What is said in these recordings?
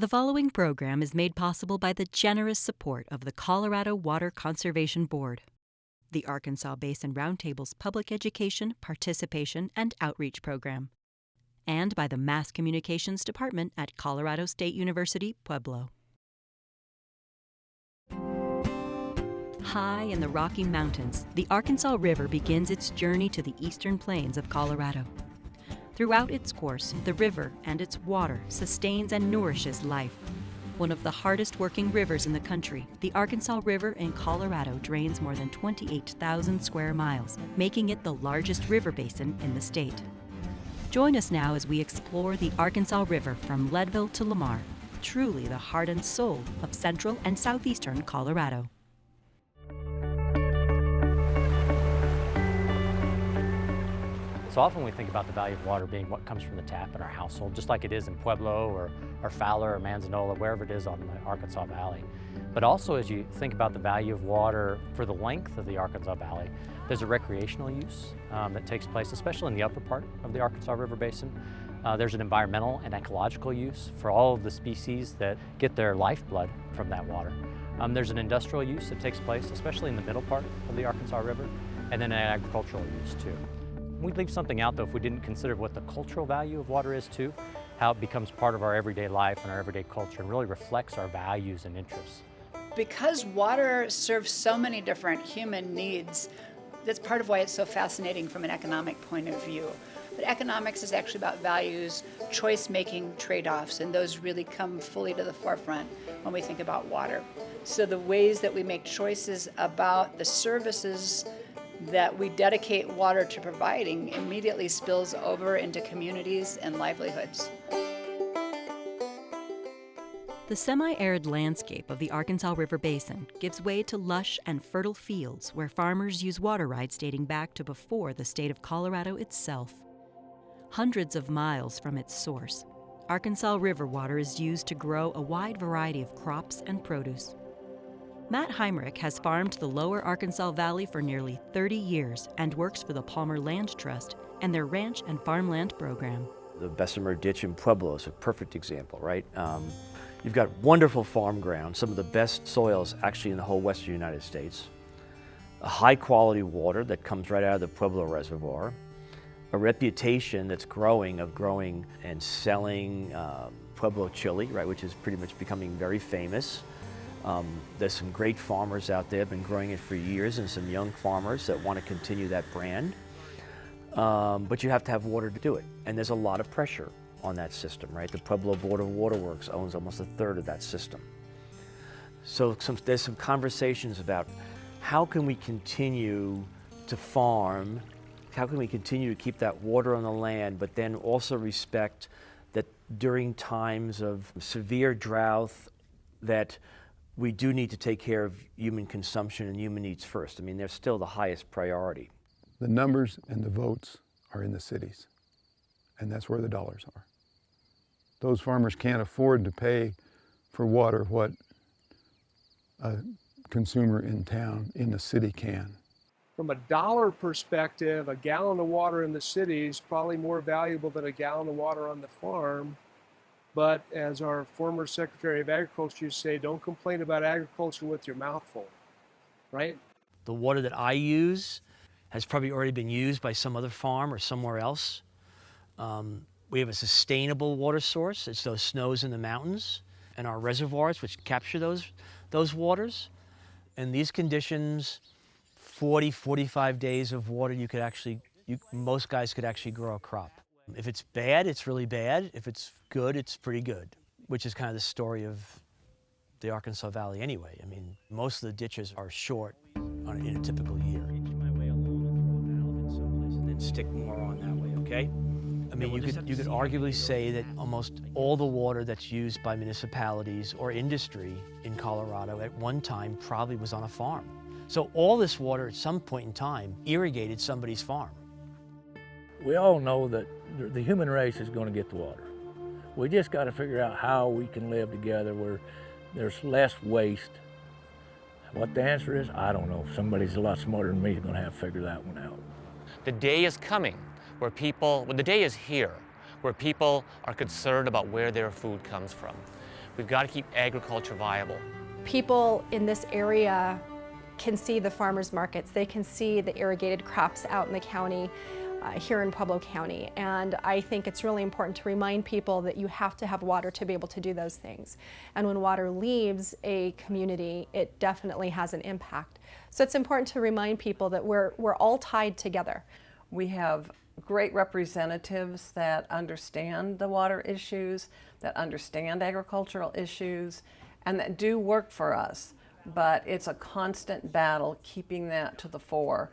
The following program is made possible by the generous support of the Colorado Water Conservation Board, the Arkansas Basin Roundtable's public education, participation, and outreach program, and by the Mass Communications Department at Colorado State University, Pueblo. High in the Rocky Mountains, the Arkansas River begins its journey to the eastern plains of Colorado. Throughout its course, the river and its water sustains and nourishes life. One of the hardest working rivers in the country, the Arkansas River in Colorado drains more than 28,000 square miles, making it the largest river basin in the state. Join us now as we explore the Arkansas River from Leadville to Lamar, truly the heart and soul of central and southeastern Colorado. So often we think about the value of water being what comes from the tap in our household, just like it is in Pueblo or Fowler or Manzanola, wherever it is on the Arkansas Valley. But also as you think about the value of water for the length of the Arkansas Valley, there's a recreational use that takes place, especially in the upper part of the Arkansas River Basin. There's an environmental and ecological use for all of the species that get their lifeblood from that water. There's an industrial use that takes place, especially in the middle part of the Arkansas River, and then an agricultural use too. We'd leave something out though if we didn't consider what the cultural value of water is too, how it becomes part of our everyday life and our everyday culture and really reflects our values and interests. Because water serves so many different human needs, that's part of why it's so fascinating from an economic point of view. But economics is actually about values, choice-making trade-offs, and those really come fully to the forefront when we think about water. So the ways that we make choices about the services that we dedicate water to providing immediately spills over into communities and livelihoods. The semi-arid landscape of the Arkansas River Basin gives way to lush and fertile fields where farmers use water rights dating back to before the state of Colorado itself. Hundreds of miles from its source, Arkansas River water is used to grow a wide variety of crops and produce. Matt Heimrich has farmed the lower Arkansas Valley for nearly 30 years and works for the Palmer Land Trust and their ranch and farmland program. The Bessemer Ditch in Pueblo is a perfect example, right? You've got wonderful farm ground, some of the best soils actually in the whole western United States, a high quality water that comes right out of the Pueblo Reservoir, a reputation that's growing and selling Pueblo chili, right, which is pretty much becoming very famous. There's some great farmers out there, been growing it for years, and some young farmers that want to continue that brand. But you have to have water to do it, and there's a lot of pressure on that system, right? The Pueblo Board of Waterworks owns almost a third of that system. So there's some conversations about how can we continue to farm, how can we continue to keep that water on the land, but then also respect that during times of severe drought that we do need to take care of human consumption and human needs first. I mean, they're still the highest priority. The numbers and the votes are in the cities, and that's where the dollars are. Those farmers can't afford to pay for water what a consumer in town, in the city can. From a dollar perspective, a gallon of water in the city is probably more valuable than a gallon of water on the farm. But as our former Secretary of Agriculture used to say, don't complain about agriculture with your mouth full, right? The water that I use has probably already been used by some other farm or somewhere else. We have a sustainable water source. It's those snows in the mountains and our reservoirs which capture those waters. In these conditions, 40, 45 days of water, most guys could actually grow a crop. If it's bad, it's really bad. If it's good, it's pretty good, which is kind of the story of the Arkansas Valley anyway. I mean, most of the ditches are short in a typical year. Inch my way along and throw a valve in someplace and then stick more on that way, okay? I mean, you could arguably say that almost all the water that's used by municipalities or industry in Colorado at one time probably was on a farm. So all this water at some point in time irrigated somebody's farm. We all know that the human race is going to get the water. We just got to figure out how we can live together where there's less waste. What the answer is, I don't know. Somebody's a lot smarter than me is going to have to figure that one out. The day is coming where the day is here, where people are concerned about where their food comes from, We've got to keep agriculture viable. People in this area can see the farmers markets. They can see the irrigated crops out in the county, here in Pueblo County. And I think it's really important to remind people that you have to have water to be able to do those things. And when water leaves a community, it definitely has an impact. So it's important to remind people that we're all tied together. We have great representatives that understand the water issues, that understand agricultural issues, and that do work for us. But it's a constant battle keeping that to the fore,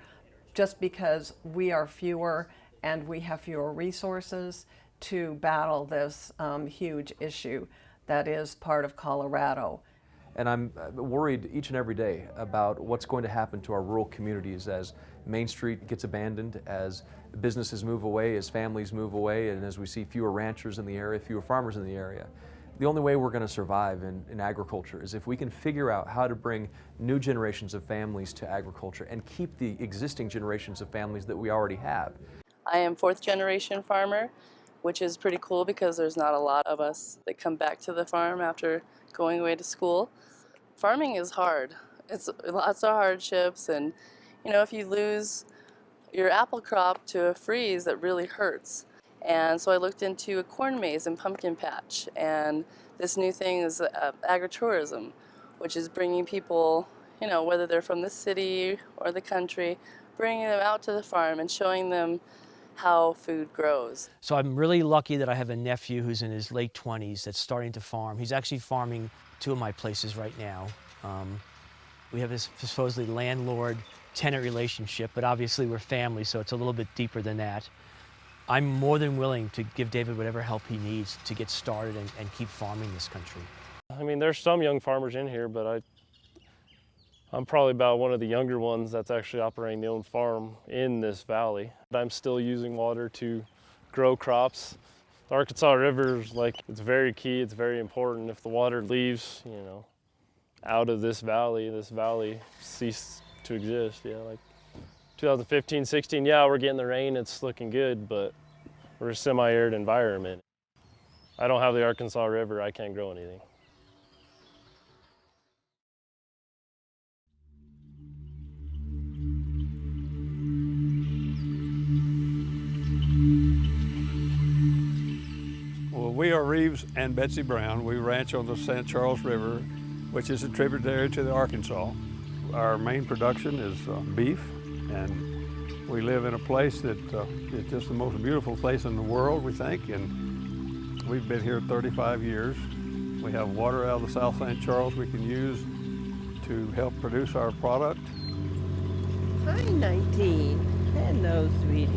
just because we are fewer and we have fewer resources to battle this huge issue that is part of Colorado. And I'm worried each and every day about what's going to happen to our rural communities as Main Street gets abandoned, as businesses move away, as families move away, and as we see fewer ranchers in the area, fewer farmers in the area. The only way we're going to survive in agriculture is if we can figure out how to bring new generations of families to agriculture and keep the existing generations of families that we already have. I am fourth generation farmer, which is pretty cool because there's not a lot of us that come back to the farm after going away to school. Farming is hard. It's lots of hardships, and you know, if you lose your apple crop to a freeze, that really hurts. And so I looked into a corn maze and pumpkin patch, and this new thing is agritourism, which is bringing people, you know, whether they're from the city or the country, bringing them out to the farm and showing them how food grows. So I'm really lucky that I have a nephew who's in his late 20s that's starting to farm. He's actually farming 2 of my places right now. We have this supposedly landlord-tenant relationship, but obviously we're family, so it's a little bit deeper than that. I'm more than willing to give David whatever help he needs to get started and keep farming this country. I mean, there's some young farmers in here, but I'm probably about one of the younger ones that's actually operating their own farm in this valley. I'm still using water to grow crops. The Arkansas River is it's very key, it's very important. If the water leaves, you know, out of this valley ceases to exist. Yeah, like 2015, 16, yeah, we're getting the rain, it's looking good, but we're a semi-arid environment. I don't have the Arkansas River, I can't grow anything. Well, we are Reeves and Betsy Brown. We ranch on the St. Charles River, which is a tributary to the Arkansas. Our main production is beef, and we live in a place that is just the most beautiful place in the world, we think, and we've been here 35 years. We have water out of the South St. Charles we can use to help produce our product. Hi, 19. Hello, sweetie.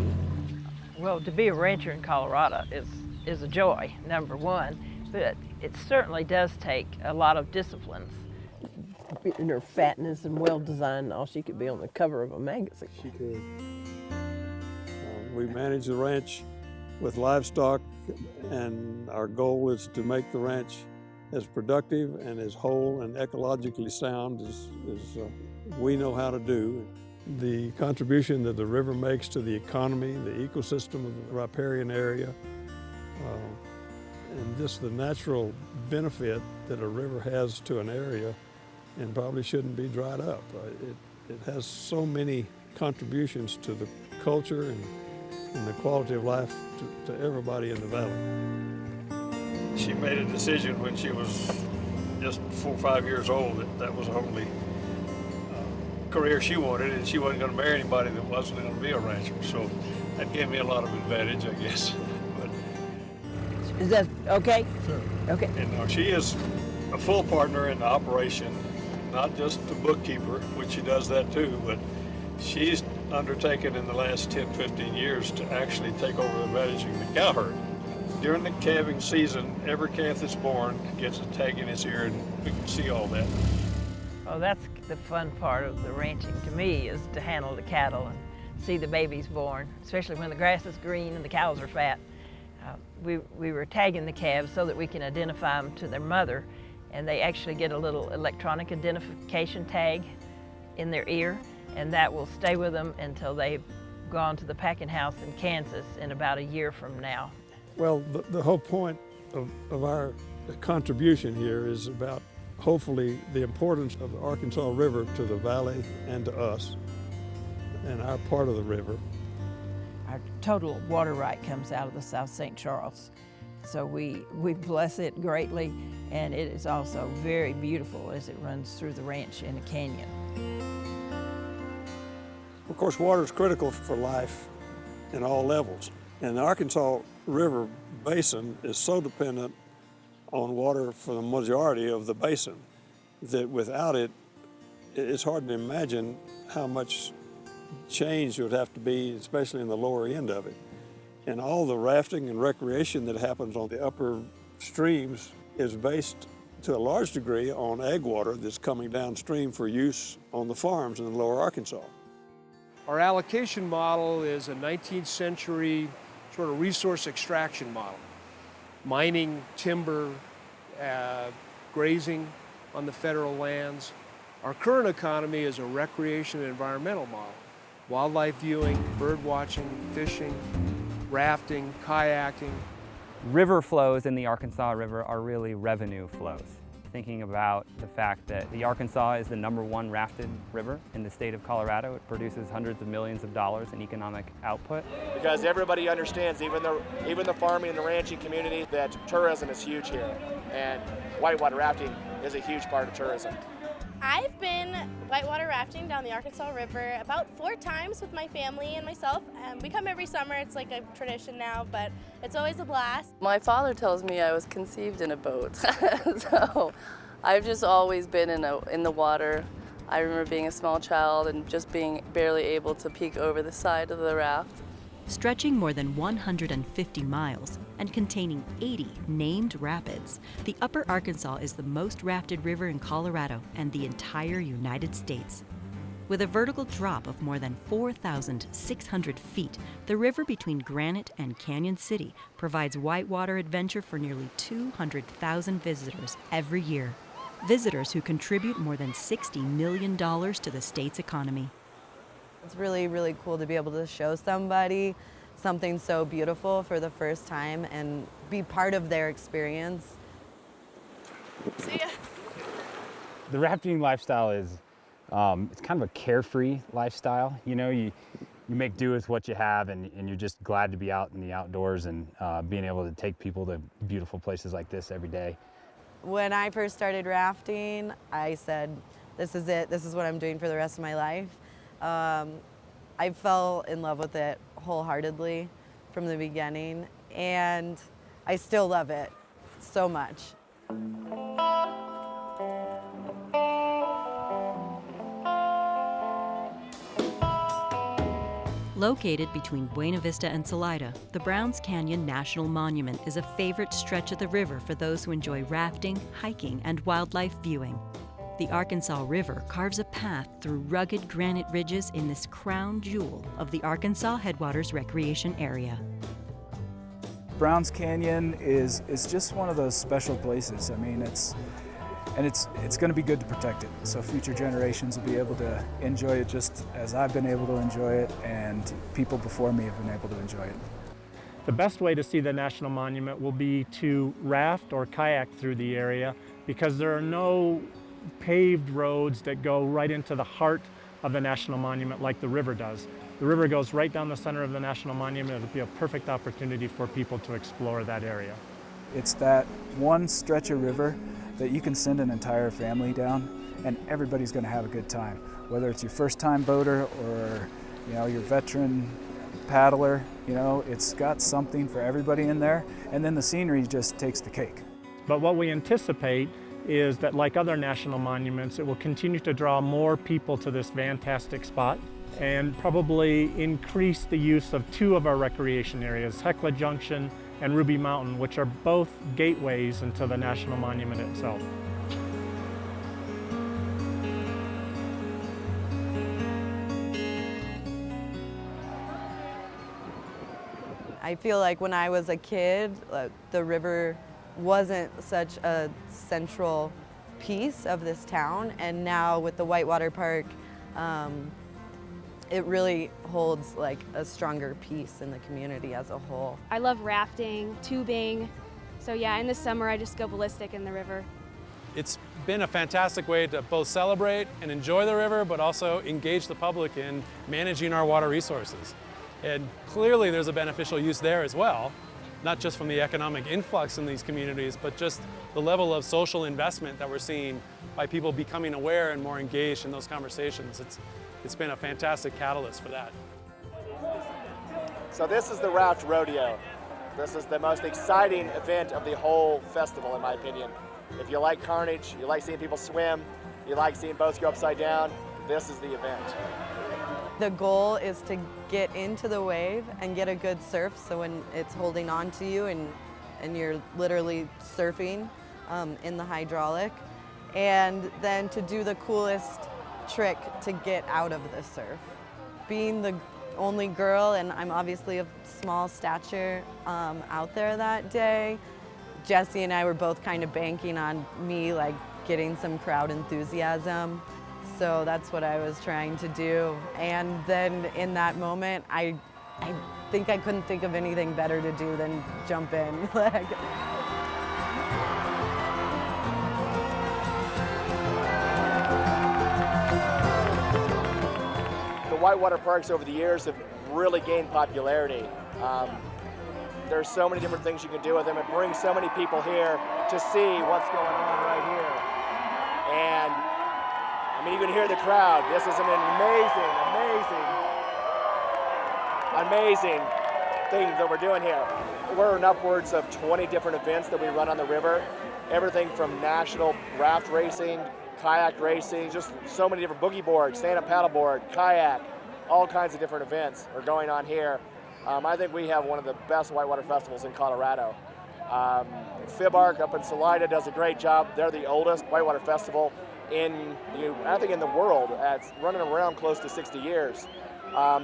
Well, to be a rancher in Colorado is a joy, number one, but it certainly does take a lot of disciplines. In her fatness and well-designed and all, she could be on the cover of a magazine. She could. We manage the ranch with livestock, and our goal is to make the ranch as productive and as whole and ecologically sound as we know how to do. The contribution that the river makes to the economy, the ecosystem of the riparian area, and just the natural benefit that a river has to an area, and probably shouldn't be dried up. It has so many contributions to the culture and the quality of life to everybody in the valley. She made a decision when she was just 4 or 5 years old that was the only career she wanted, and she wasn't going to marry anybody that wasn't going to be a rancher. So that gave me a lot of advantage, I guess. But is that okay? Sure. Okay. And she is a full partner in the operation, not just the bookkeeper, which she does that too, but she's undertaken in the last 10, 15 years to actually take over the managing the cow herd. During the calving season, every calf that's born gets a tag in its ear, and we can see all that. Oh, that's the fun part of the ranching to me, is to handle the cattle and see the babies born, especially when the grass is green and the cows are fat. We were tagging the calves so that we can identify them to their mother, and they actually get a little electronic identification tag in their ear, and that will stay with them until they've gone to the packing house in Kansas in about a year from now. Well, the whole point of our contribution here is about hopefully the importance of the Arkansas River to the valley and to us and our part of the river. Our total water right comes out of the South St. Charles. So we bless it greatly, and it is also very beautiful as it runs through the ranch in the canyon. Of course, water is critical for life in all levels. And the Arkansas River basin is so dependent on water for the majority of the basin that without it, it's hard to imagine how much change would have to be, especially in the lower end of it. And all the rafting and recreation that happens on the upper streams is based to a large degree on ag water that's coming downstream for use on the farms in the lower Arkansas. Our allocation model is a 19th century sort of resource extraction model. Mining, timber, grazing on the federal lands. Our current economy is a recreation and environmental model. Wildlife viewing, bird watching, fishing, rafting, kayaking. River flows in the Arkansas River are really revenue flows. Thinking about the fact that the Arkansas is the #1 rafted river in the state of Colorado. It produces hundreds of millions of dollars in economic output. Because everybody understands, even the farming and the ranching community, that tourism is huge here. And whitewater rafting is a huge part of tourism. I've been whitewater rafting down the Arkansas River about 4 times with my family and myself. We come every summer, it's like a tradition now, but it's always a blast. My father tells me I was conceived in a boat, so I've just always been in the water. I remember being a small child and just being barely able to peek over the side of the raft. Stretching more than 150 miles and containing 80 named rapids, the Upper Arkansas is the most rafted river in Colorado and the entire United States. With a vertical drop of more than 4,600 feet, the river between Granite and Canyon City provides whitewater adventure for nearly 200,000 visitors every year. Visitors who contribute more than $60 million to the state's economy. It's really, really cool to be able to show somebody something so beautiful for the first time and be part of their experience. See ya. The rafting lifestyle is, it's kind of a carefree lifestyle. You know, you make do with what you have, and you're just glad to be out in the outdoors and being able to take people to beautiful places like this every day. When I first started rafting, I said, this is it, this is what I'm doing for the rest of my life. I fell in love with it wholeheartedly from the beginning, and I still love it so much. Located between Buena Vista and Salida, the Browns Canyon National Monument is a favorite stretch of the river for those who enjoy rafting, hiking, and wildlife viewing. The Arkansas River carves a path through rugged granite ridges in this crown jewel of the Arkansas Headwaters Recreation Area. Browns Canyon is just one of those special places. I mean, it's going to be good to protect it, so future generations will be able to enjoy it just as I've been able to enjoy it, and people before me have been able to enjoy it. The best way to see the National Monument will be to raft or kayak through the area, because there are no paved roads that go right into the heart of the National Monument like the river does. The river goes right down the center of the National Monument. It'll be a perfect opportunity for people to explore that area. It's that one stretch of river that you can send an entire family down, and everybody's going to have a good time. Whether it's your first-time boater or your veteran paddler, it's got something for everybody in there, and then the scenery just takes the cake. But what we anticipate is that, like other national monuments, it will continue to draw more people to this fantastic spot and probably increase the use of 2 of our recreation areas, Hecla Junction and Ruby Mountain, which are both gateways into the National Monument itself. I feel like when I was a kid, the river wasn't such a central piece of this town, and now with the Whitewater Park, it really holds like a stronger piece in the community as a whole. I love rafting, tubing, So yeah, in the summer I just go ballistic in the river. It's been a fantastic way to both celebrate and enjoy the river, but also engage the public in managing our water resources. And clearly there's a beneficial use there as well, not just from the economic influx in these communities, but just the level of social investment that we're seeing by people becoming aware and more engaged in those conversations. It's been a fantastic catalyst for that. So this is the Raft Rodeo. This is the most exciting event of the whole festival, in my opinion. If you like carnage, you like seeing people swim, you like seeing boats go upside down, this is the event. The goal is to get into the wave and get a good surf, so when it's holding on to you and you're literally surfing in the hydraulic, and then to do the coolest trick to get out of the surf. Being the only girl, and I'm obviously of small stature out there that day, Jesse and I were both kind of banking on me like getting some crowd enthusiasm. So that's what I was trying to do. And then in that moment, I think I couldn't think of anything better to do than jump in. The whitewater parks over the years have really gained popularity. There's so many different things you can do with them. It brings so many people here to see what's going on right here. And I mean, you can hear the crowd. This is an amazing thing that we're doing here. We're in upwards of 20 different events that we run on the river. Everything from national raft racing, kayak racing, just so many different boogie boards, stand-up paddleboard, kayak, all kinds of different events are going on here. I think we have one of the best whitewater festivals in Colorado. FIBARC up in Salida does a great job. They're the oldest whitewater festival I think in the world. It's running around close to 60 years.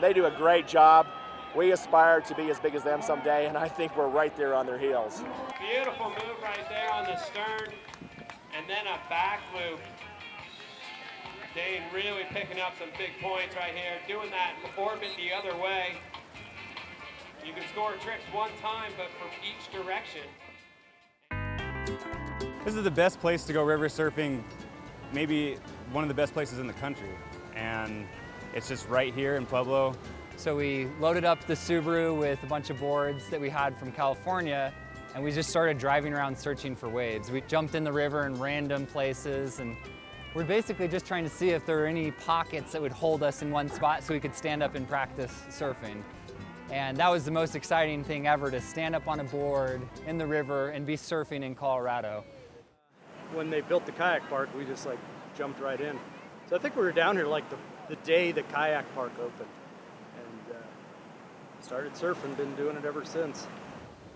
They do a great job. We aspire to be as big as them someday, and I think we're right there on their heels. Beautiful move right there on the stern, and then a back loop. Dane really picking up some big points right here. Doing that orbit the other way. You can score tricks one time, but from each direction. This is the best place to go river surfing, maybe one of the best places in the country. And it's just right here in Pueblo. So we loaded up the Subaru with a bunch of boards that we had from California, and we just started driving around searching for waves. We jumped in the river in random places, and we're basically just trying to see if there are any pockets that would hold us in one spot so we could stand up and practice surfing. And that was the most exciting thing ever, to stand up on a board in the river and be surfing in Colorado. When they built the kayak park, we just like jumped right in. So I think we were down here like the day the kayak park opened, and started surfing, been doing it ever since.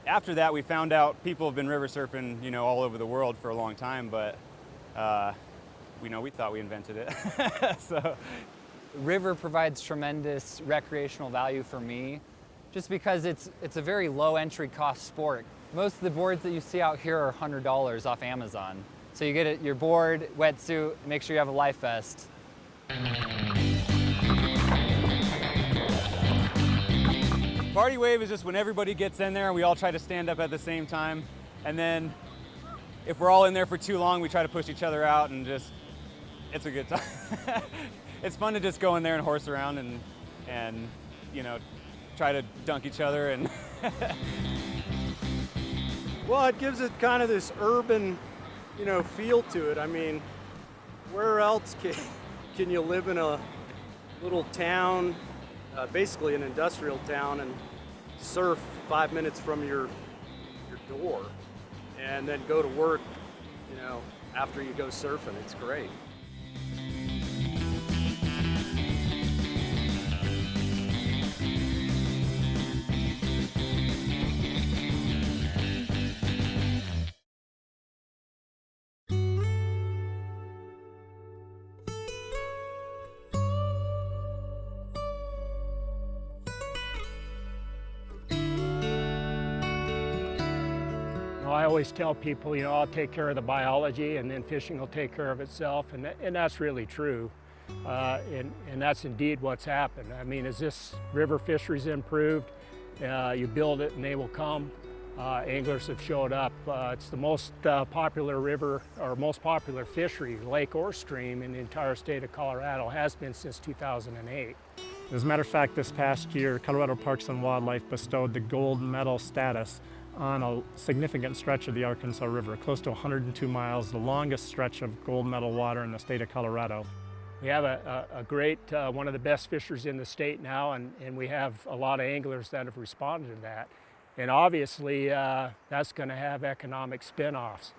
After that, we found out people have been river surfing, all over the world for a long time, but we thought we invented it. So, river provides tremendous recreational value for me, just because it's a very low entry cost sport. Most of the boards that you see out here are $100 off Amazon. So you get your board, wetsuit, make sure you have a life vest. Party wave is just when everybody gets in there and we all try to stand up at the same time. And then if we're all in there for too long, we try to push each other out, and it's a good time. It's fun to just go in there and horse around and try to dunk each other. And Well, it gives it kind of this urban, feel to it. I mean, where else can you live in a little town, basically an industrial town, and surf 5 minutes from your door, and then go to work, after you go surfing? It's great. I always tell people, I'll take care of the biology, and then fishing will take care of itself, and that's really true. And that's indeed what's happened. I mean, as this river fishery's improved, you build it and they will come. anglers have showed up. It's the most popular river, or most popular fishery, lake or stream, in the entire state of Colorado, has been since 2008. As a matter of fact, this past year, Colorado Parks and Wildlife bestowed the gold medal status on a significant stretch of the Arkansas River, close to 102 miles, the longest stretch of gold medal water in the state of Colorado. We have a great, one of the best fishers in the state now, and we have a lot of anglers that have responded to that. And obviously, that's going to have economic spin-offs.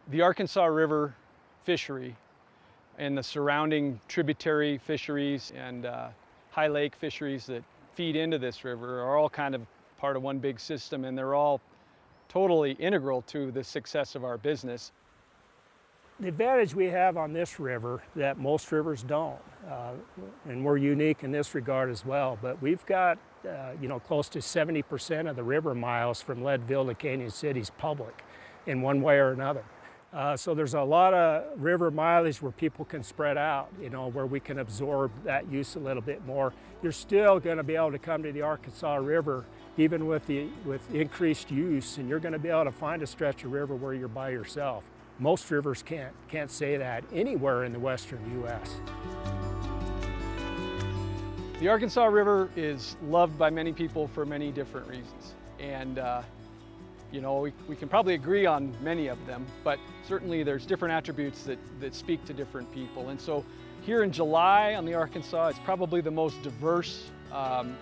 The Arkansas River fishery and the surrounding tributary fisheries and high lake fisheries that feed into this river are all kind of part of one big system, and they're all totally integral to the success of our business. The advantage we have on this river that most rivers don't, and we're unique in this regard as well, but we've got close to 70% of the river miles from Leadville to Canyon City is public in one way or another. So there's a lot of river mileage where people can spread out, where we can absorb that use a little bit more. You're still going to be able to come to the Arkansas River even with increased use, and you're going to be able to find a stretch of river where you're by yourself. Most rivers can't say that anywhere in the western U.S. The Arkansas River is loved by many people for many different reasons. And we can probably agree on many of them, but certainly there's different attributes that speak to different people. And so here in July on the Arkansas, it's probably the most diverse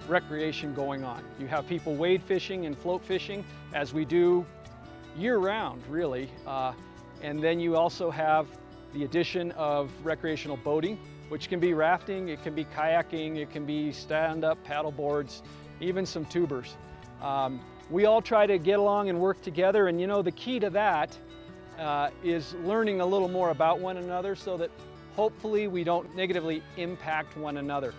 recreation going on. You have people wade fishing and float fishing, as we do year-round, really. And then you also have the addition of recreational boating, which can be rafting, it can be kayaking, it can be stand-up paddle boards, even some tubers. We all try to get along and work together, and the key to that is learning a little more about one another so that hopefully we don't negatively impact one another.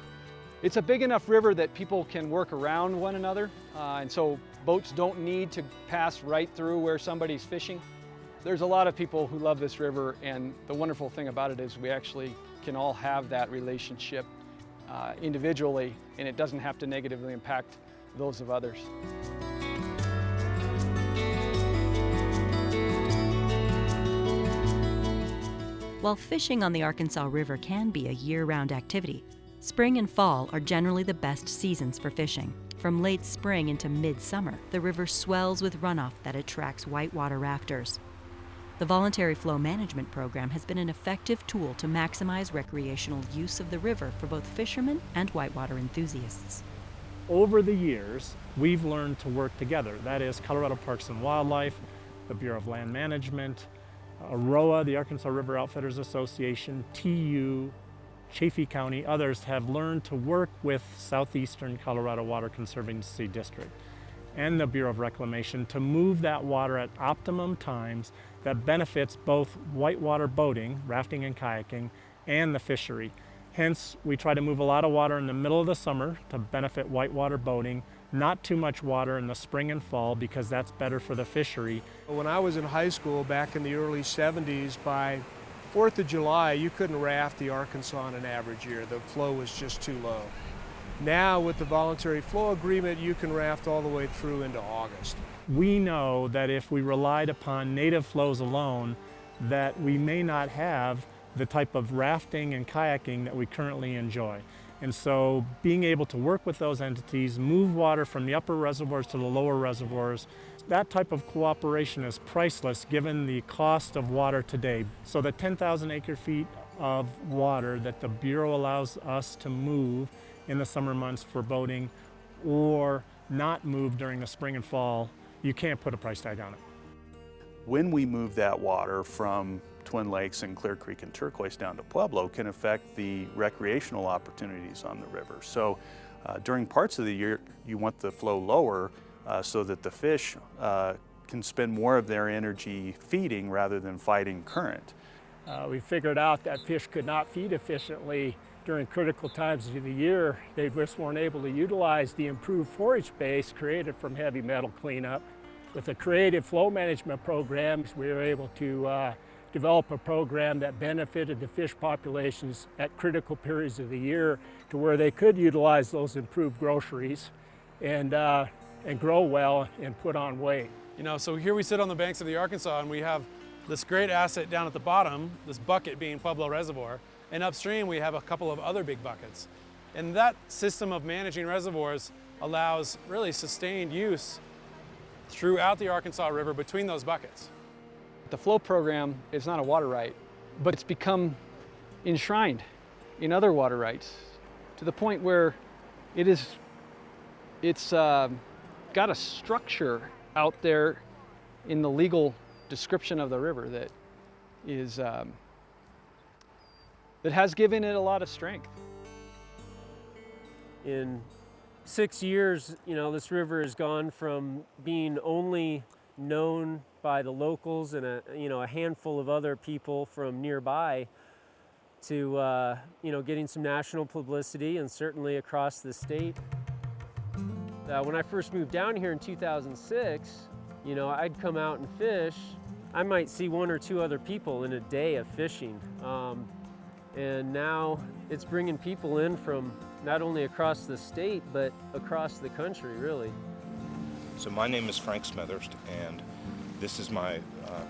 It's a big enough river that people can work around one another, and so boats don't need to pass right through where somebody's fishing. There's a lot of people who love this river, and the wonderful thing about it is we actually can all have that relationship individually, and it doesn't have to negatively impact those of others. While fishing on the Arkansas River can be a year-round activity, spring and fall are generally the best seasons for fishing. From late spring into mid-summer, the river swells with runoff that attracts whitewater rafters. The Voluntary Flow Management Program has been an effective tool to maximize recreational use of the river for both fishermen and whitewater enthusiasts. Over the years, we've learned to work together. That is, Colorado Parks and Wildlife, the Bureau of Land Management, AROA, the Arkansas River Outfitters Association, TU, Chaffee County, others have learned to work with Southeastern Colorado Water Conservancy District and the Bureau of Reclamation to move that water at optimum times that benefits both whitewater boating, rafting and kayaking, and the fishery. Hence, we try to move a lot of water in the middle of the summer to benefit whitewater boating, not too much water in the spring and fall because that's better for the fishery. When I was in high school back in the early 70s, by 4th of July, you couldn't raft the Arkansas in an average year. The flow was just too low. Now, with the voluntary flow agreement, you can raft all the way through into August. We know that if we relied upon native flows alone, that we may not have the type of rafting and kayaking that we currently enjoy. And so being able to work with those entities, move water from the upper reservoirs to the lower reservoirs, that type of cooperation is priceless given the cost of water today. So the 10,000 acre feet of water that the Bureau allows us to move in the summer months for boating or not move during the spring and fall, you can't put a price tag on it. When we move that water from Twin Lakes and Clear Creek and Turquoise down to Pueblo can affect the recreational opportunities on the river. So during parts of the year, you want the flow lower so that the fish can spend more of their energy feeding rather than fighting current. We figured out that fish could not feed efficiently during critical times of the year. They just weren't able to utilize the improved forage base created from heavy metal cleanup. With a creative flow management program, we were able to develop a program that benefited the fish populations at critical periods of the year to where they could utilize those improved groceries and grow well and put on weight. You know, so here we sit on the banks of the Arkansas and we have this great asset down at the bottom, this bucket being Pueblo Reservoir, and upstream we have a couple of other big buckets. And that system of managing reservoirs allows really sustained use throughout the Arkansas River between those buckets. The flow program is not a water right, but it's become enshrined in other water rights to the point where it's got a structure out there in the legal description of the river that is that has given it a lot of strength. In 6 years, you know, this river has gone from being only known by the locals and a handful of other people from nearby to getting some national publicity and certainly across the state. When I first moved down here in 2006, I'd come out and fish. I might see 1 or 2 other people in a day of fishing. And now it's bringing people in from not only across the state, but across the country, really. So my name is Frank Smethurst, and this is my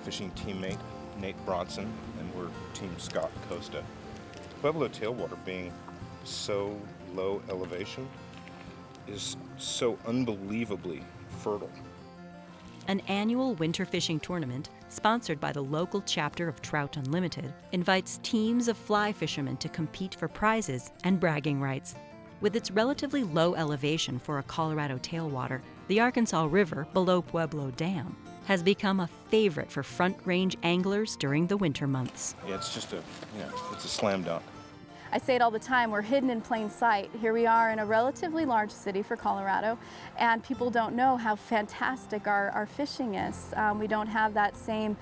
fishing teammate, Nate Bronson, and we're Team Scott Costa. Pueblo tailwater, being so low elevation, is so unbelievably fertile. An annual winter fishing tournament, sponsored by the local chapter of Trout Unlimited, invites teams of fly fishermen to compete for prizes and bragging rights. With its relatively low elevation for a Colorado tailwater, the Arkansas River below Pueblo Dam has become a favorite for Front Range anglers during the winter months. Yeah, it's just it's a slam dunk. I say it all the time, we're hidden in plain sight. Here we are in a relatively large city for Colorado, and people don't know how fantastic our fishing is. We don't have that same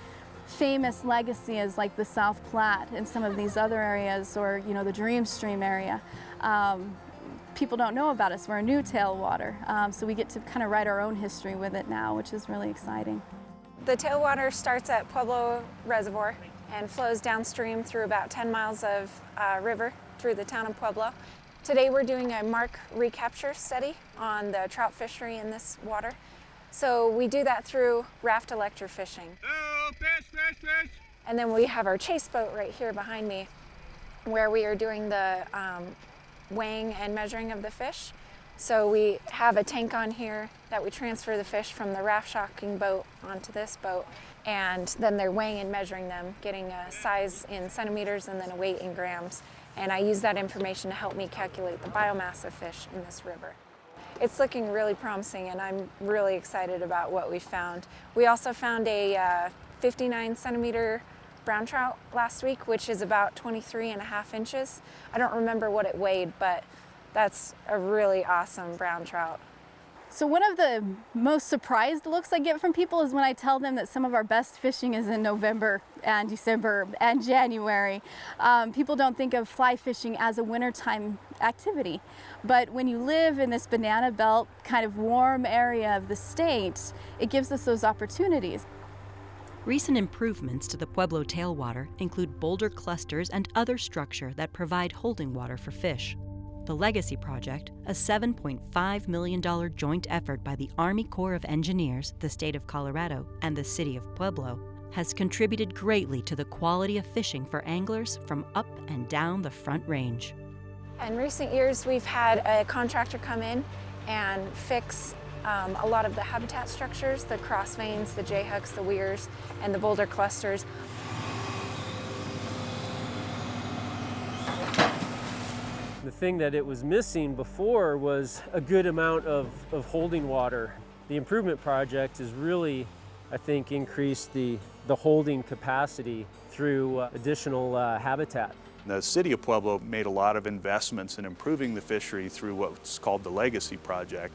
famous legacy as like the South Platte and some of these other areas, or the Dream Stream area. People don't know about us. We're a new tailwater, so we get to kind of write our own history with it now, which is really exciting. The tailwater starts at Pueblo Reservoir and flows downstream through about 10 miles of river through the town of Pueblo. Today we're doing a mark recapture study on the trout fishery in this water. So we do that through raft electrofishing. Fish, fish, fish. And then we have our chase boat right here behind me, where we are doing the weighing and measuring of the fish. So we have a tank on here that we transfer the fish from the raft shocking boat onto this boat, and then they're weighing and measuring them, getting a size in centimeters and then a weight in grams. And I use that information to help me calculate the biomass of fish in this river. It's looking really promising, and I'm really excited about what we found. We also found a 59 centimeter brown trout last week, which is about 23.5 inches. I don't remember what it weighed, but that's a really awesome brown trout. So one of the most surprised looks I get from people is when I tell them that some of our best fishing is in November and December and January. People don't think of fly fishing as a wintertime activity, but when you live in this banana belt kind of warm area of the state, it gives us those opportunities. Recent improvements to the Pueblo tailwater include boulder clusters and other structure that provide holding water for fish. The Legacy Project, a $7.5 million joint effort by the Army Corps of Engineers, the state of Colorado, and the city of Pueblo, has contributed greatly to the quality of fishing for anglers from up and down the Front Range. In recent years, we've had a contractor come in and fix a lot of the habitat structures, the cross veins, the J-hooks, the weirs, and the boulder clusters. The thing that it was missing before was a good amount of holding water. The improvement project has really, I think, increased the holding capacity through additional habitat. The city of Pueblo made a lot of investments in improving the fishery through what's called the Legacy Project,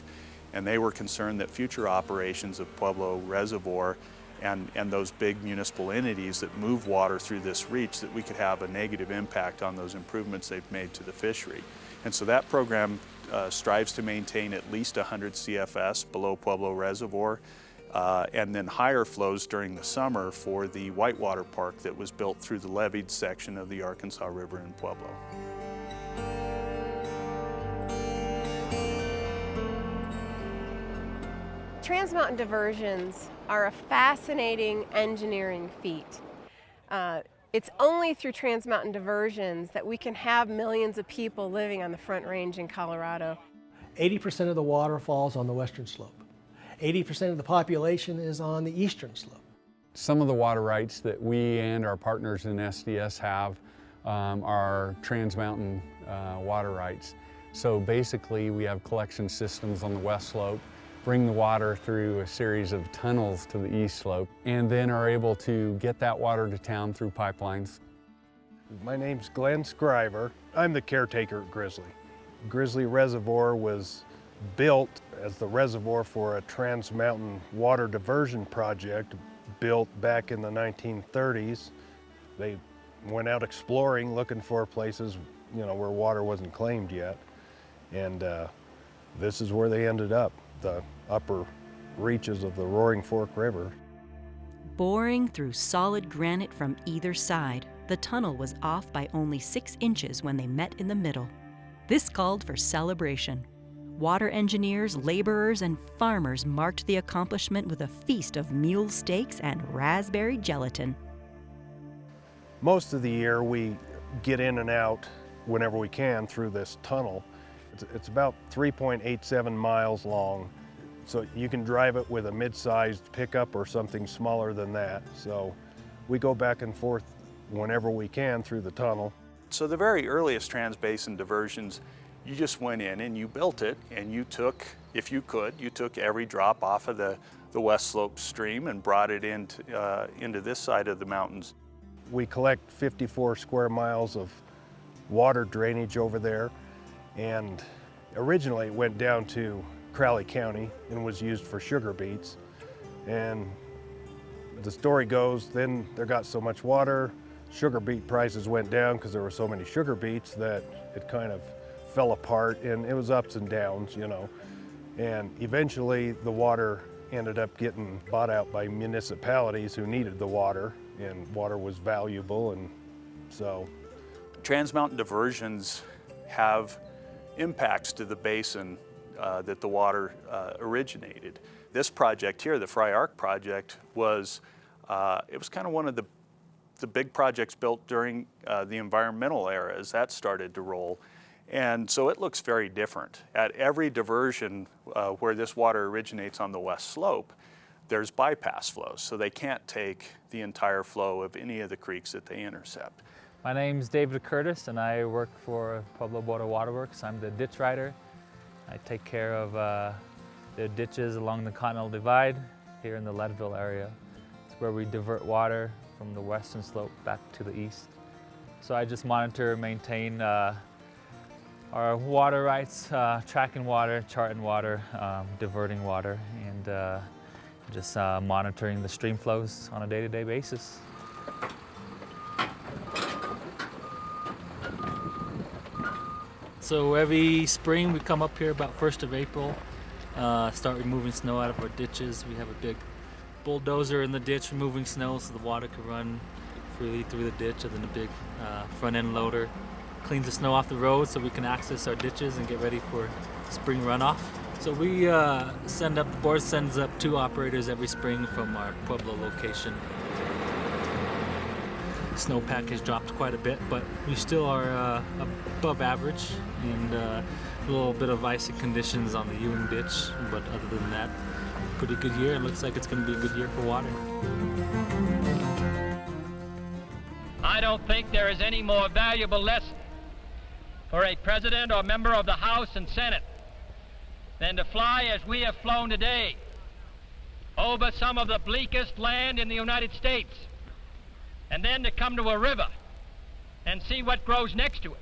and they were concerned that future operations of Pueblo Reservoir and those big municipal entities that move water through this reach, that we could have a negative impact on those improvements they've made to the fishery. And so that program strives to maintain at least 100 CFS below Pueblo Reservoir, and then higher flows during the summer for the Whitewater Park that was built through the leveed section of the Arkansas River in Pueblo. Trans-Mountain diversions are a fascinating engineering feat. It's only through Trans-Mountain diversions that we can have millions of people living on the Front Range in Colorado. 80% of the water falls on the western slope. 80% of the population is on the eastern slope. Some of the water rights that we and our partners in SDS have are Trans-Mountain water rights. So basically we have collection systems on the west slope, bring the water through a series of tunnels to the east slope, and then are able to get that water to town through pipelines. My name's Glenn Scriver. I'm the caretaker at Grizzly. Grizzly Reservoir was built as the reservoir for a Trans-Mountain water diversion project built back in the 1930s. They went out exploring, looking for places, you know, where water wasn't claimed yet. And this is where they ended up, the upper reaches of the Roaring Fork River. Boring through solid granite from either side, the tunnel was off by only 6 inches when they met in the middle. This called for celebration. Water engineers, laborers, and farmers marked the accomplishment with a feast of mule steaks and raspberry gelatin. Most of the year we get in and out whenever we can through this tunnel. It's about 3.87 miles long, so you can drive it with a mid-sized pickup or something smaller than that. So we go back and forth whenever we can through the tunnel. So the very earliest trans-basin diversions, you just went in and you built it, and you took, if you could, you took every drop off of the west slope stream and brought it into this side of the mountains. We collect 54 square miles of water drainage over there, and originally it went down to Crowley County and was used for sugar beets. And the story goes, then there got so much water, sugar beet prices went down because there were so many sugar beets that it kind of fell apart, and it was ups and downs, you know. And eventually the water ended up getting bought out by municipalities who needed the water, and water was valuable, and so. Trans-Mountain diversions have impacts to the basin that the water originated. This project here, the Fry Arc project, was it was kind of one of the big projects built during the environmental era as that started to roll. And so it looks very different. At every diversion where this water originates on the west slope, there's bypass flows, so they can't take the entire flow of any of the creeks that they intercept. My name's David Curtis, and I work for Pueblo Border Waterworks. I'm the ditch rider. I take care of the ditches along the Continental Divide here in the Leadville area. It's where we divert water from the western slope back to the east. So I just monitor and maintain our water rights, tracking water, charting water, diverting water, and just monitoring the stream flows on a day-to-day basis. So every spring we come up here about 1st of April, start removing snow out of our ditches. We have a big bulldozer in the ditch removing snow so the water can run freely through the ditch, and then a big front end loader cleans the snow off the road so we can access our ditches and get ready for spring runoff. So we the board sends up 2 operators every spring from our Pueblo location. Snowpack has dropped quite a bit, but we still are above average, and a little bit of icy conditions on the Ewing ditch, but other than that, pretty good year. It looks like it's going to be a good year for water. I don't think there is any more valuable lesson for a president or member of the House and Senate than to fly as we have flown today over some of the bleakest land in the United States, and then to come to a river and see what grows next to it,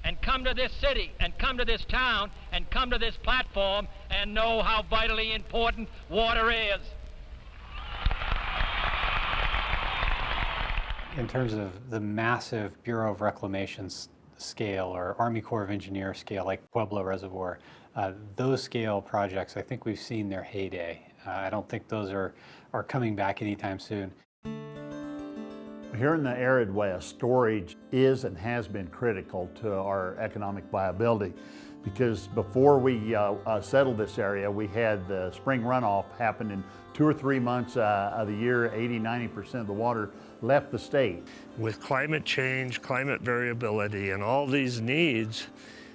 and come to this city and come to this town and come to this platform and know how vitally important water is. In terms of the massive Bureau of Reclamation scale or Army Corps of Engineers scale like Pueblo Reservoir, those scale projects, I think we've seen their heyday. I don't think those are coming back anytime soon. Here in the arid West, storage is and has been critical to our economic viability. because before we settled this area, we had the spring runoff happen in 2 or 3 months of the year. 80–90% of the water left the state. With climate change, climate variability, and all these needs,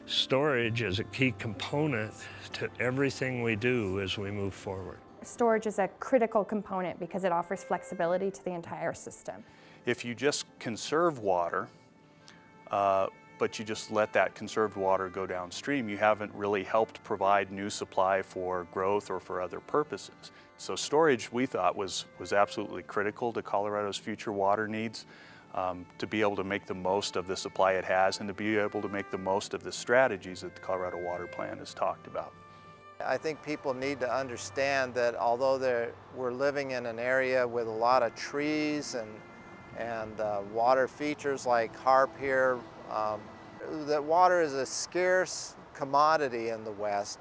storage is a key component to everything we do as we move forward. Storage is a critical component because it offers flexibility to the entire system. If you just conserve water, but you just let that conserved water go downstream, you haven't really helped provide new supply for growth or for other purposes. So storage, we thought, was absolutely critical to Colorado's future water needs, to be able to make the most of the supply it has and to be able to make the most of the strategies that the Colorado Water Plan has talked about. I think people need to understand that although we're living in an area with a lot of trees and water features like harp here, that water is a scarce commodity in the West,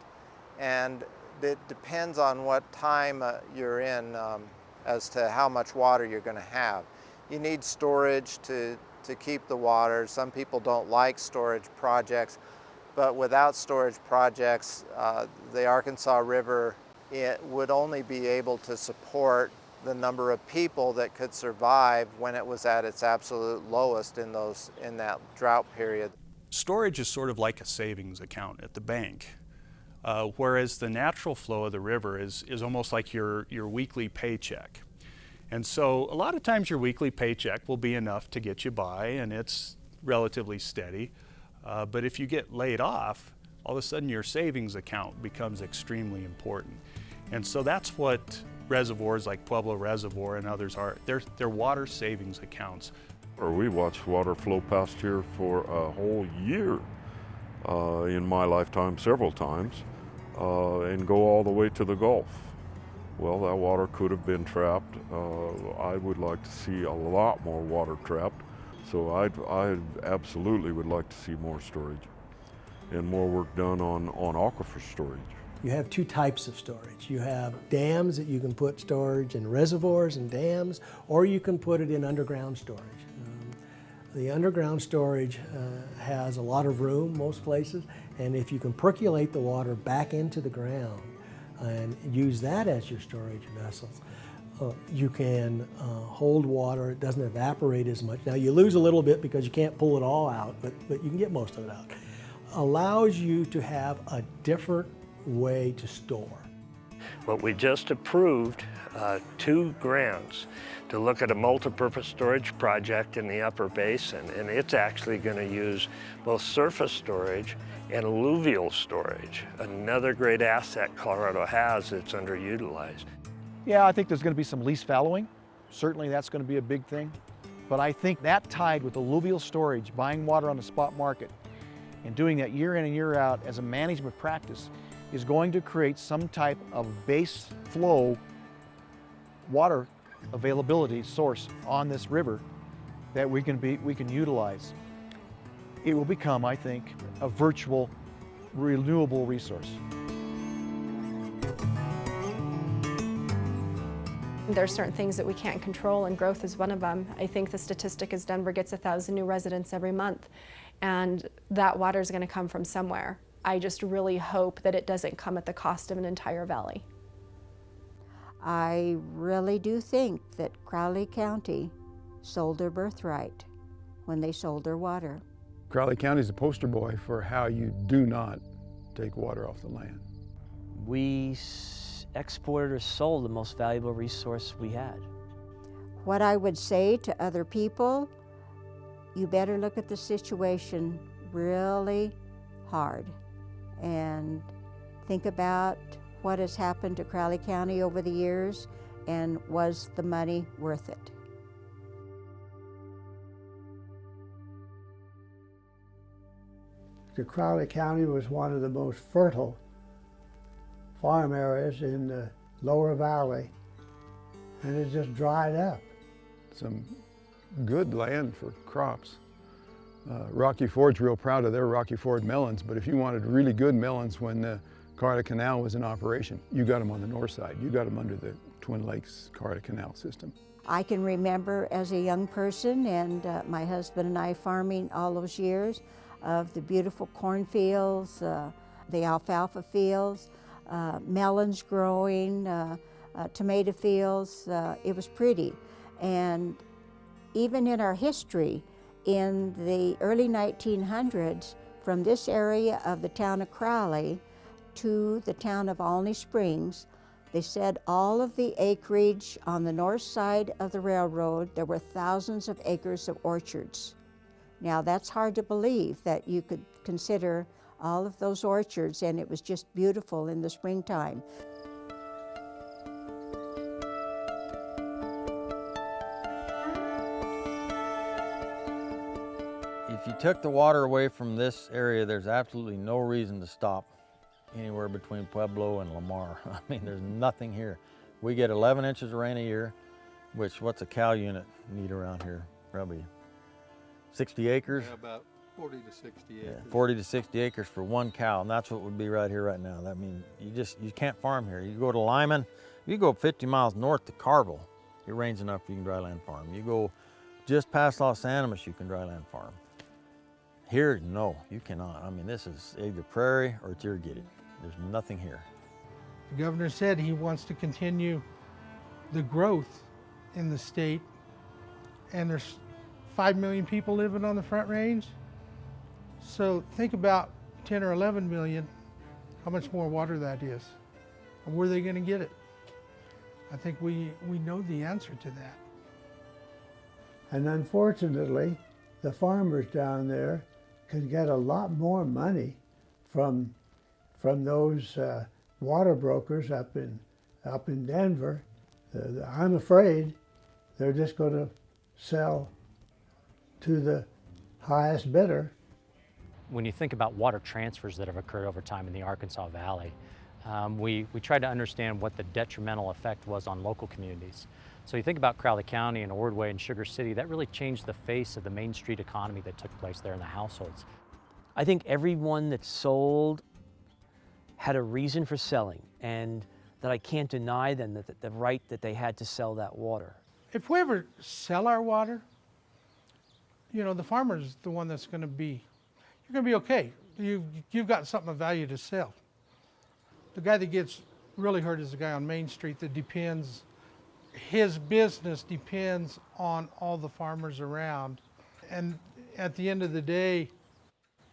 and it depends on what time you're in as to how much water you're going to have. You need storage to keep the water. Some people don't like storage projects, but without storage projects, the Arkansas River, it would only be able to support the number of people that could survive when it was at its absolute lowest in that drought period. Storage is sort of like a savings account at the bank, whereas the natural flow of the river is almost like your weekly paycheck. And so a lot of times your weekly paycheck will be enough to get you by, and it's relatively steady. But if you get laid off, all of a sudden your savings account becomes extremely important. And so that's what reservoirs like Pueblo Reservoir and others are. They're water savings accounts. We watched water flow past here for a whole year in my lifetime, several times, and go all the way to the Gulf. Well, that water could have been trapped. I would like to see a lot more water trapped. So I absolutely would like to see more storage and more work done on aquifer storage. You have two types of storage. You have dams that you can put storage in reservoirs and dams, or you can put it in underground storage. The underground storage has a lot of room most places, and if you can percolate the water back into the ground and use that as your storage vessels, you can hold water. It doesn't evaporate as much. Now you lose a little bit because you can't pull it all out, but you can get most of it out. Allows you to have a different way to store. But we just approved 2 grants to look at a multipurpose storage project in the upper basin, and it's actually going to use both surface storage and alluvial storage, another great asset Colorado has that's underutilized. Yeah, I think there's going to be some lease fallowing. Certainly that's going to be a big thing. But I think that tied with alluvial storage, buying water on the spot market, and doing that year in and year out as a management practice is going to create some type of base flow water availability source on this river that we can utilize. It will become, I think, a virtual renewable resource. There are certain things that we can't control, and growth is one of them. I think the statistic is Denver gets 1,000 new residents every month, and that water is going to come from somewhere. I just really hope that it doesn't come at the cost of an entire valley. I really do think that Crowley County sold their birthright when they sold their water. Crowley County is a poster boy for how you do not take water off the land. We exported or sold the most valuable resource we had. What I would say to other people, you better look at the situation really hard and think about what has happened to Crowley County over the years, and was the money worth it? The Crowley County was one of the most fertile farm areas in the lower valley, and it just dried up. Some good land for crops. Rocky Ford's real proud of their Rocky Ford melons, but if you wanted really good melons when the Carter Canal was in operation, you got them on the north side. You got them under the Twin Lakes Carter Canal system. I can remember as a young person and my husband and I farming all those years, of the beautiful cornfields, the alfalfa fields, melons growing, tomato fields. It was pretty. And even in our history, in the early 1900s, from this area of the town of Crowley to the town of Alney Springs, they said all of the acreage on the north side of the railroad, there were thousands of acres of orchards. Now that's hard to believe that you could consider all of those orchards, and it was just beautiful in the springtime. If you took the water away from this area, there's absolutely no reason to stop anywhere between Pueblo and Lamar. I mean, there's nothing here. We get 11 inches of rain a year, which what's a cow unit need around here? Probably 60 acres? Yeah, about 40 to 60 acres. Yeah, 40 to 60 acres for one cow, and that's what would be right here right now. That means you can't farm here. You go to Lyman, you go 50 miles north to Carville, it rains enough you can dryland farm. You go just past Los Animas, you can dryland farm. Here, no, you cannot. I mean, this is either prairie or it's irrigated. There's nothing here. The governor said he wants to continue the growth in the state, and there's 5 million people living on the Front Range. So think about 10 or 11 million, how much more water that is, and where are they going to get it? I think we know the answer to that. And unfortunately, the farmers down there can get a lot more money from those water brokers up in Denver. I'm afraid they're just going to sell to the highest bidder. When you think about water transfers that have occurred over time in the Arkansas Valley, we tried to understand what the detrimental effect was on local communities. So you think about Crowley County and Ordway and Sugar City, that really changed the face of the Main Street economy that took place there in the households. I think everyone that sold had a reason for selling, and that I can't deny them the right that they had to sell that water. If we ever sell our water, you know, the farmer's the one that's going to be, you're going to be okay. You've got something of value to sell. The guy that gets really hurt is the guy on Main Street that depends, his business depends on all the farmers around. And at the end of the day,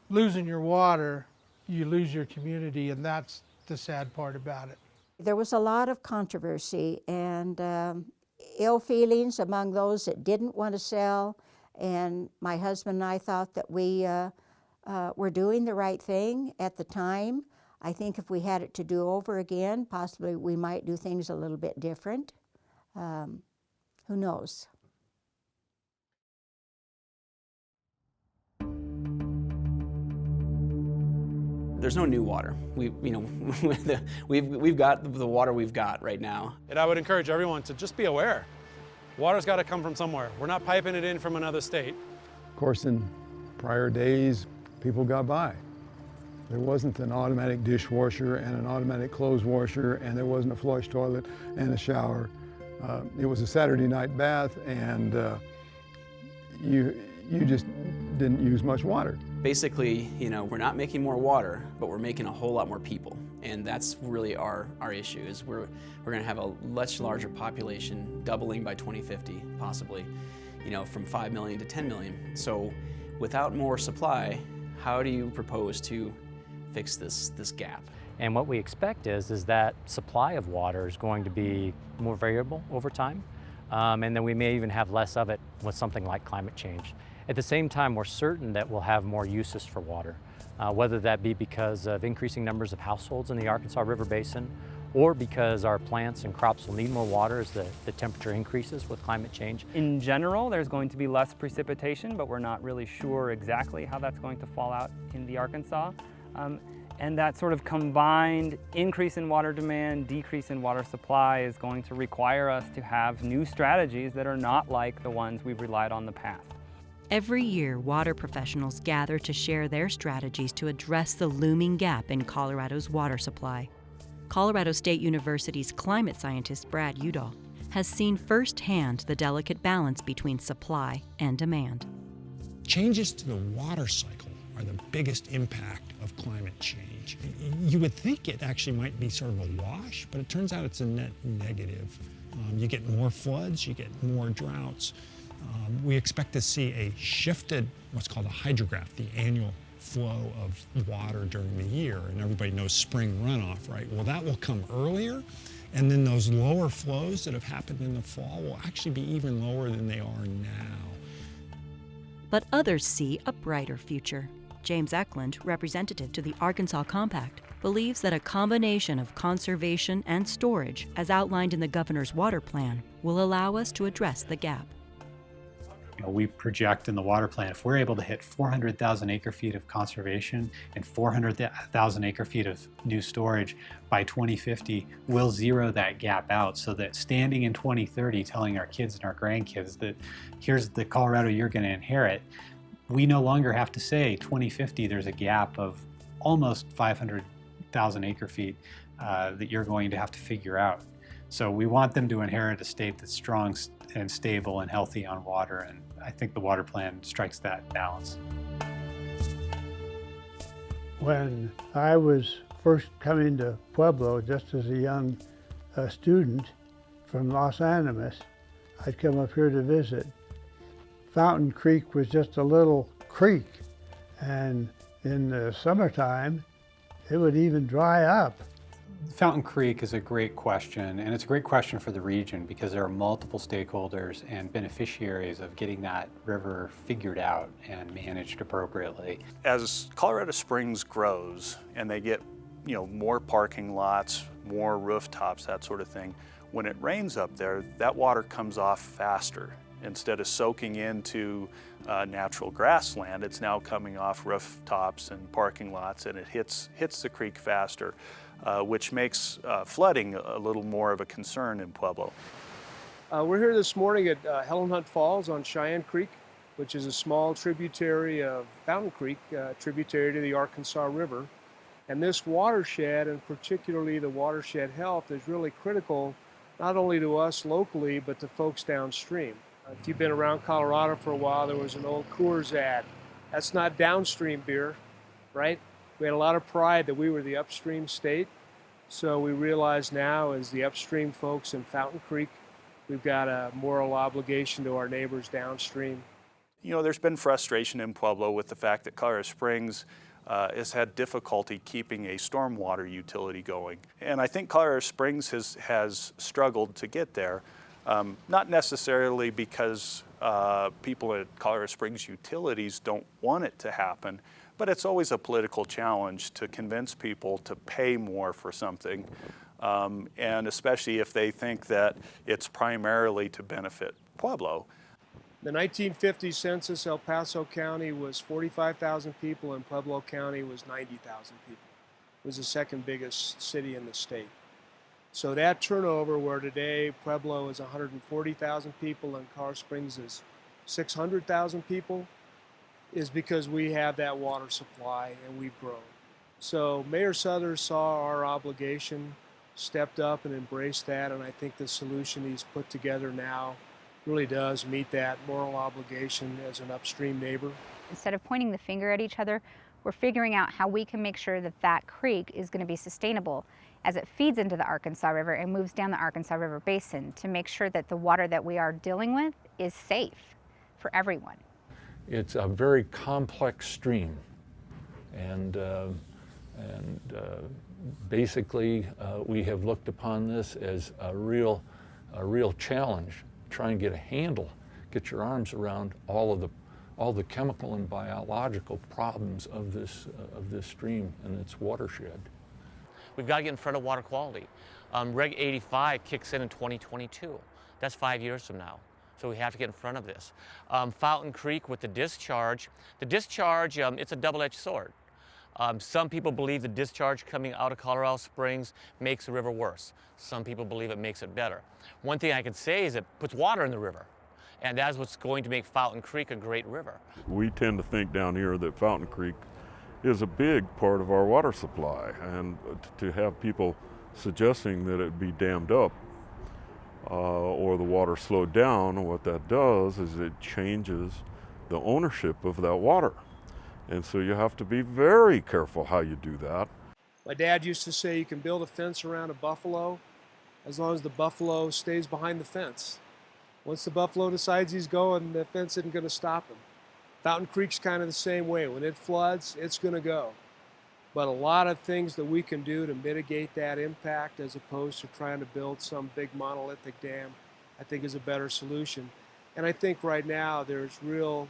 losing your water, you lose your community, and that's the sad part about it. There was a lot of controversy and ill feelings among those that didn't want to sell, and my husband and I thought that we were doing the right thing at the time. I think if we had it to do over again, possibly we might do things a little bit different. Who knows? There's no new water. We've got the water we've got right now. And I would encourage everyone to just be aware. Water's got to come from somewhere. We're not piping it in from another state. Of course, in prior days, people got by. There wasn't an automatic dishwasher and an automatic clothes washer, and there wasn't a flush toilet and a shower. It was a Saturday night bath, and you just didn't use much water. Basically, we're not making more water, but we're making a whole lot more people. And that's really our issue, is we're going to have a much larger population, doubling by 2050, possibly, from 5 million to 10 million. So without more supply, how do you propose to fix this gap? And what we expect is that supply of water is going to be more variable over time, and then we may even have less of it with something like climate change. At the same time, we're certain that we'll have more uses for water, whether that be because of increasing numbers of households in the Arkansas River Basin, or because our plants and crops will need more water as the temperature increases with climate change. In general, there's going to be less precipitation, but we're not really sure exactly how that's going to fall out in the Arkansas. And that sort of combined increase in water demand, decrease in water supply is going to require us to have new strategies that are not like the ones we've relied on in the past. Every year, water professionals gather to share their strategies to address the looming gap in Colorado's water supply. Colorado State University's climate scientist Brad Udall has seen firsthand the delicate balance between supply and demand. Changes to the water cycle are the biggest impact of climate change. You would think it actually might be sort of a wash, but it turns out it's a net negative. You get more floods, you get more droughts. We expect to see a shifted, what's called a hydrograph, the annual flow of water during the year. And everybody knows spring runoff, right? Well, that will come earlier. And then those lower flows that have happened in the fall will actually be even lower than they are now. But others see a brighter future. James Eklund, representative to the Arkansas Compact, believes that a combination of conservation and storage, as outlined in the governor's water plan, will allow us to address the gap. We project in the water plan, if we're able to hit 400,000 acre-feet of conservation and 400,000 acre-feet of new storage by 2050, we'll zero that gap out so that standing in 2030 telling our kids and our grandkids that here's the Colorado you're going to inherit, we no longer have to say 2050 there's a gap of almost 500,000 acre-feet that you're going to have to figure out. So we want them to inherit a state that's strong and stable and healthy on water, and I think the water plan strikes that balance. When I was first coming to Pueblo, just as a young student from Los Animas, I'd come up here to visit. Fountain Creek was just a little creek, and in the summertime, it would even dry up. Fountain Creek is a great question, and it's a great question for the region because there are multiple stakeholders and beneficiaries of getting that river figured out and managed appropriately. As Colorado Springs grows and they get, more parking lots, more rooftops, that sort of thing, when it rains up there, that water comes off faster. Instead of soaking into natural grassland, it's now coming off rooftops and parking lots, and it hits the creek faster. Which makes flooding a little more of a concern in Pueblo. We're here this morning at Helen Hunt Falls on Cheyenne Creek, which is a small tributary of Fountain Creek, tributary to the Arkansas River. And this watershed, and particularly the watershed health, is really critical not only to us locally, but to folks downstream. If you've been around Colorado for a while, there was an old Coors ad. That's not downstream beer, right? We had a lot of pride that we were the upstream state, so we realize now as the upstream folks in Fountain Creek, we've got a moral obligation to our neighbors downstream. There's been frustration in Pueblo with the fact that Colorado Springs has had difficulty keeping a stormwater utility going. And I think Colorado Springs has struggled to get there, not necessarily because people at Colorado Springs utilities don't want it to happen, but it's always a political challenge to convince people to pay more for something, and especially if they think that it's primarily to benefit Pueblo. The 1950 census, El Paso County was 45,000 people and Pueblo County was 90,000 people. It was the second biggest city in the state. So that turnover, where today Pueblo is 140,000 people and Colorado Springs is 600,000 people, is because we have that water supply and we've grown. So Mayor Suthers saw our obligation, stepped up and embraced that, and I think the solution he's put together now really does meet that moral obligation as an upstream neighbor. Instead of pointing the finger at each other, we're figuring out how we can make sure that that creek is going to be sustainable as it feeds into the Arkansas River and moves down the Arkansas River Basin to make sure that the water that we are dealing with is safe for everyone. It's a very complex stream, and basically we have looked upon this as a real challenge. Try and get a handle, get your arms around all the chemical and biological problems of this stream and its watershed. We've got to get in front of water quality. Reg 85 kicks in 2022. That's 5 years from now. So we have to get in front of this. Fountain Creek with the discharge, it's a double-edged sword. Some people believe the discharge coming out of Colorado Springs makes the river worse. Some people believe it makes it better. One thing I can say is it puts water in the river, and that's what's going to make Fountain Creek a great river. We tend to think down here that Fountain Creek is a big part of our water supply, and to have people suggesting that it be dammed up or the water slowed down, what that does is it changes the ownership of that water. And so you have to be very careful how you do that. My dad used to say you can build a fence around a buffalo as long as the buffalo stays behind the fence. Once the buffalo decides he's going, the fence isn't going to stop him. Fountain Creek's kind of the same way. When it floods, it's going to go. But a lot of things that we can do to mitigate that impact as opposed to trying to build some big monolithic dam, I think is a better solution. And I think right now there's real,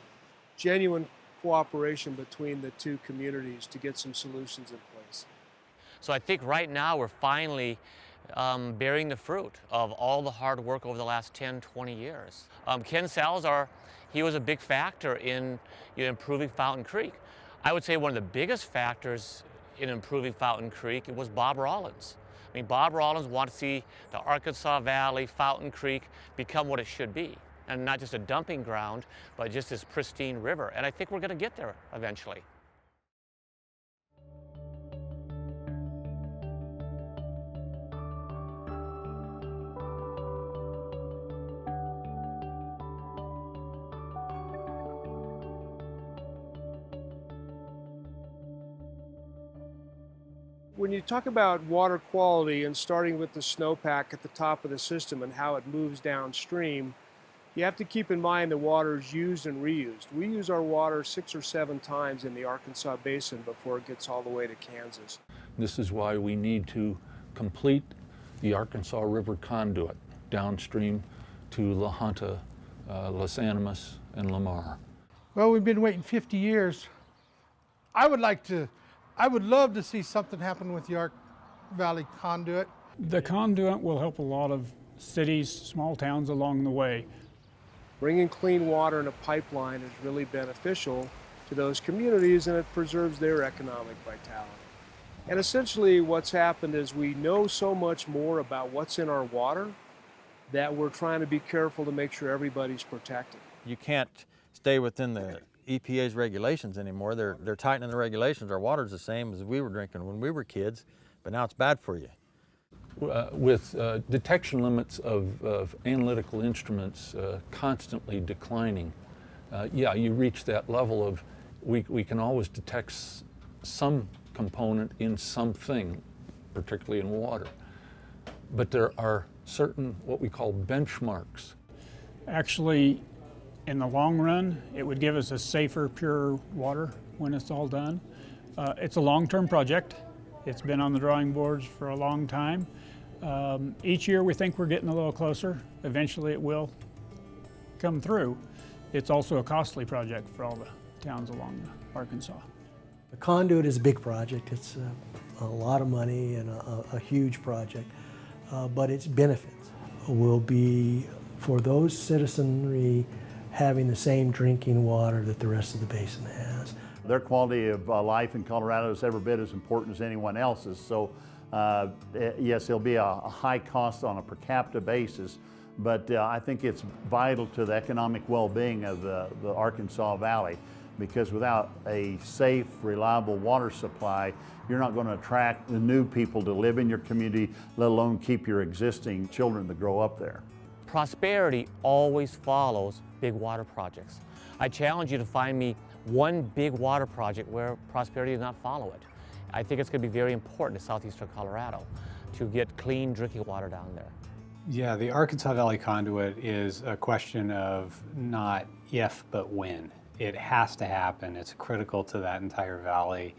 genuine cooperation between the two communities to get some solutions in place. So I think right now we're finally bearing the fruit of all the hard work over the last 10, 20 years. Ken Salazar, he was a big factor in improving Fountain Creek. I would say one of the biggest factors in improving Fountain Creek was Bob Rollins. I mean, Bob Rollins wanted to see the Arkansas Valley, Fountain Creek become what it should be. And not just a dumping ground, but just this pristine river. And I think we're going to get there eventually. When you talk about water quality and starting with the snowpack at the top of the system and how it moves downstream, you have to keep in mind the water is used and reused. We use our water 6 or 7 times in the Arkansas Basin before it gets all the way to Kansas. This is why we need to complete the Arkansas River conduit downstream to La Junta, Los Animas, and Lamar. Well, we've been waiting 50 years. I would love to see something happen with the Ark Valley conduit. The conduit will help a lot of cities, small towns along the way. Bringing clean water in a pipeline is really beneficial to those communities, and it preserves their economic vitality. And essentially what's happened is we know so much more about what's in our water that we're trying to be careful to make sure everybody's protected. You can't stay within the EPA's regulations anymore. They're tightening the regulations. Our water's the same as we were drinking when we were kids, but now it's bad for you. With detection limits of analytical instruments constantly declining, yeah, you reach that level of we can always detect some component in something, particularly in water. But there are certain what we call benchmarks. Actually, in the long run, it would give us a safer, purer water when it's all done. It's a long-term project. It's been on the drawing boards for a long time. Each year we think we're getting a little closer. Eventually it will come through. It's also a costly project for all the towns along Arkansas. The conduit is a big project. It's a lot of money and a huge project, but its benefits will be for those citizenry having the same drinking water that the rest of the basin has. Their quality of life in Colorado is every bit as important as anyone else's. So yes, it'll be a high cost on a per capita basis, but I think it's vital to the economic well-being of the Arkansas Valley, because without a safe, reliable water supply, you're not going to attract the new people to live in your community, let alone keep your existing children to grow up there. Prosperity always follows big water projects. I challenge you to find me one big water project where prosperity did not follow it. I think it's going to be very important to southeastern Colorado to get clean drinking water down there. Yeah, the Arkansas Valley conduit is a question of not if, but when. It has to happen. It's critical to that entire valley.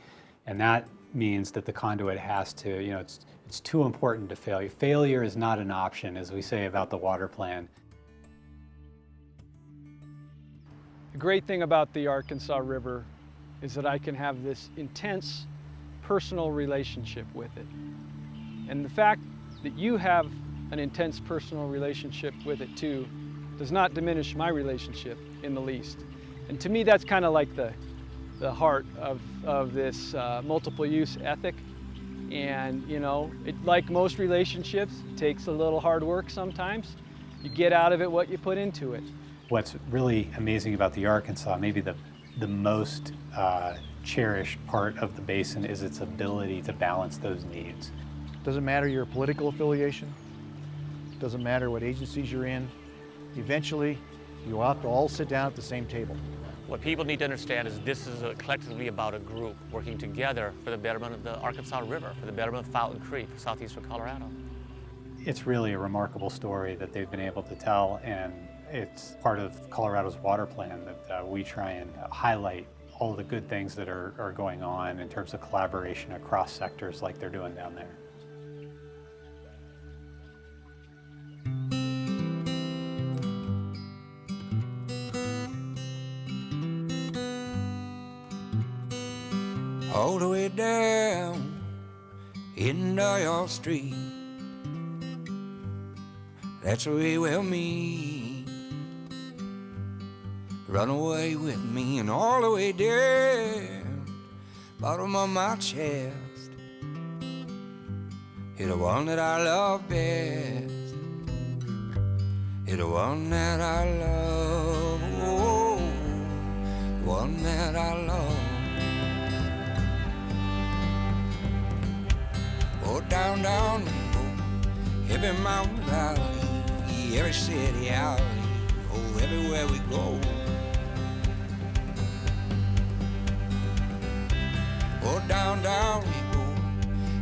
And that means that the conduit has to, it's too important to fail. Failure is not an option, as we say about the water plan. The great thing about the Arkansas River is that I can have this intense personal relationship with it. And the fact that you have an intense personal relationship with it too does not diminish my relationship in the least. And to me, that's kind of like the heart of this multiple use ethic. And like most relationships, it takes a little hard work sometimes. You get out of it what you put into it. What's really amazing about the Arkansas, maybe the most cherished part of the basin, is its ability to balance those needs. Doesn't matter your political affiliation, doesn't matter what agencies you're in, eventually you'll have to all sit down at the same table. What people need to understand is this is collectively about a group working together for the betterment of the Arkansas River, for the betterment of Fountain Creek, southeastern Colorado. It's really a remarkable story that they've been able to tell, and it's part of Colorado's water plan that we try and highlight all the good things that are going on in terms of collaboration across sectors like they're doing down there. All the way down into your street, that's where we will meet. Run away with me and all the way down bottom of my chest. You're the one that I love best. You're the one that I love, oh, one that I love. Oh, down, down we go, every mountain valley, every city alley, oh, everywhere we go. Oh, down, down we go,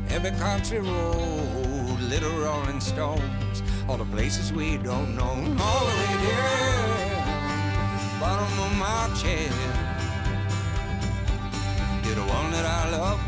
every country road, little rolling stones, all the places we don't know, all the way down, bottom of my chest. You're the one that I love